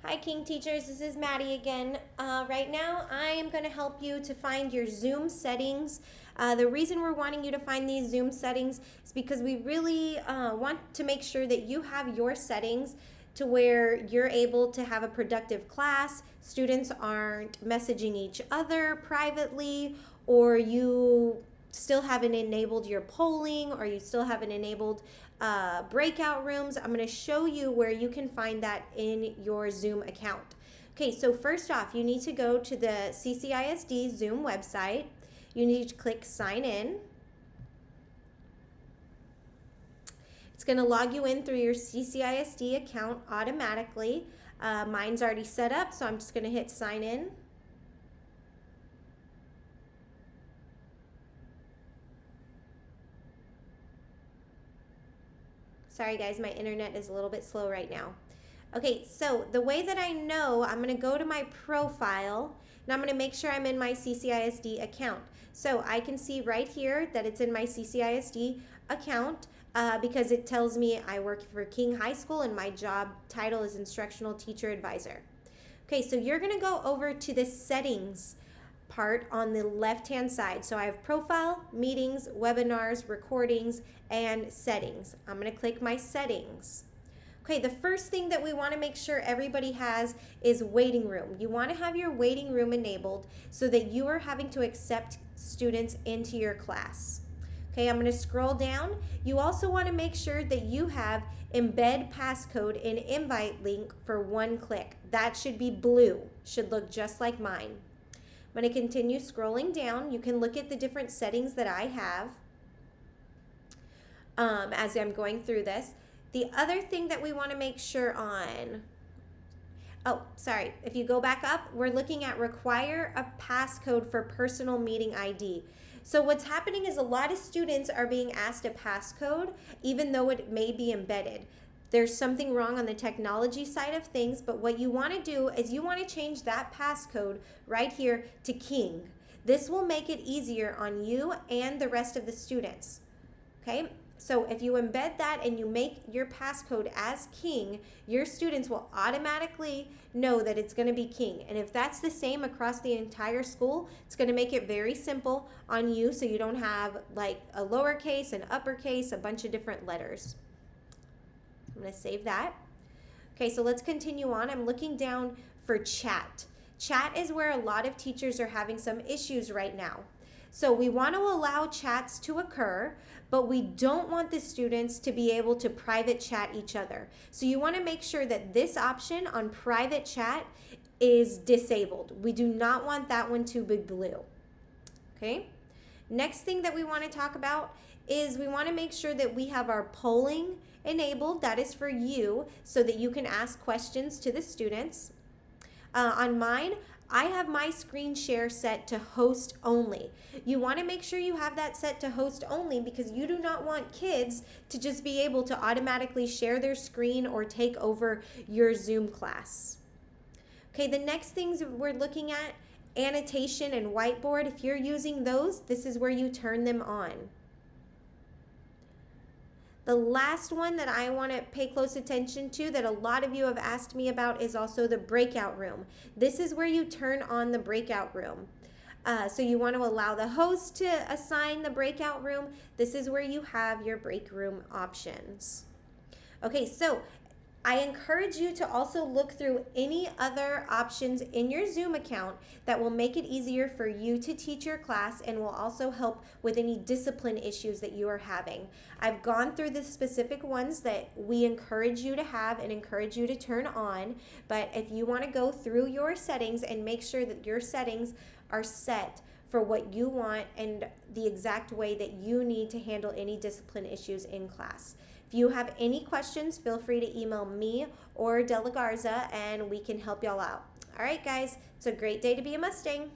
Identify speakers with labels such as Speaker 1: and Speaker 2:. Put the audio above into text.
Speaker 1: Hi, King Teachers. This is Maddie again. Right now, I am going to help you to find your Zoom settings. The reason we're wanting you to find these Zoom settings is because we really want to make sure that you have your settings to where you're able to have a productive class. Students aren't messaging each other privately, or you still haven't enabled your polling, or you still haven't enabled breakout rooms. I'm going to show you where you can find that in your Zoom account. Okay, so first off, you need to go to the CCISD Zoom website. You need to click sign in. It's going to log you in through your CCISD account automatically. Mine's already set up, so I'm just going to hit sign in. Sorry guys, my internet is a little bit slow right now. Okay, so the way that I know, I'm going to go to my profile and I'm going to make sure I'm in my CCISD account. So I can see right here that it's in my CCISD account because it tells me I work for King High School and my job title is Instructional Teacher Advisor. Okay, so you're going to go over to the settings part on the left-hand side. So I have profile, meetings, webinars, recordings, and settings. I'm going to click my settings. Okay, the first thing that we want to make sure everybody has is waiting room. You want to have your waiting room enabled so that you are having to accept students into your class. Okay, I'm going to scroll down. You also want to make sure that you have embed passcode and invite link for one click. That should be blue, should look just like mine. I'm going to continue scrolling down. You can look at the different settings that I have as I'm going through this. The other thing that we want to make sure on, if you go back up, we're looking at require a passcode for personal meeting ID. So what's happening is a lot of students are being asked a passcode even though it may be embedded. There's something wrong on the technology side of things, but what you want to do is you want to change that passcode right here to King. This will make it easier on you and the rest of the students. Okay, so if you embed that and you make your passcode as King, your students will automatically know that it's going to be King. And if that's the same across the entire school, it's going to make it very simple on you so you don't have like a lowercase, an uppercase, a bunch of different letters. I'm going to save that. Okay, so let's continue on. I'm looking down for chat. Chat is where a lot of teachers are having some issues right now. So we want to allow chats to occur, but we don't want the students to be able to private chat each other. So you want to make sure that this option on private chat is disabled. We do not want that one to be blue. Okay? Next thing that we want to talk about is we want to make sure that we have our polling enabled. That is for you so that you can ask questions to the students. On mine, I have my screen share set to host only. You want to make sure you have that set to host only because you do not want kids to just be able to automatically share their screen or take over your Zoom class. Okay, the next things we're looking at, annotation and whiteboard. If you're using those, this is where you turn them on. The last one that I want to pay close attention to that a lot of you have asked me about is also the breakout room. This is where you turn on the breakout room. So you want to allow the host to assign the breakout room. This is where you have your break room options. Okay, so I encourage you to also look through any other options in your Zoom account that will make it easier for you to teach your class and will also help with any discipline issues that you are having. I've gone through the specific ones that we encourage you to have and encourage you to turn on, but if you want to go through your settings and make sure that your settings are set for what you want and the exact way that you need to handle any discipline issues in class. If you have any questions, feel free to email me or Della Garza and we can help y'all out. All right, guys, it's a great day to be a Mustang.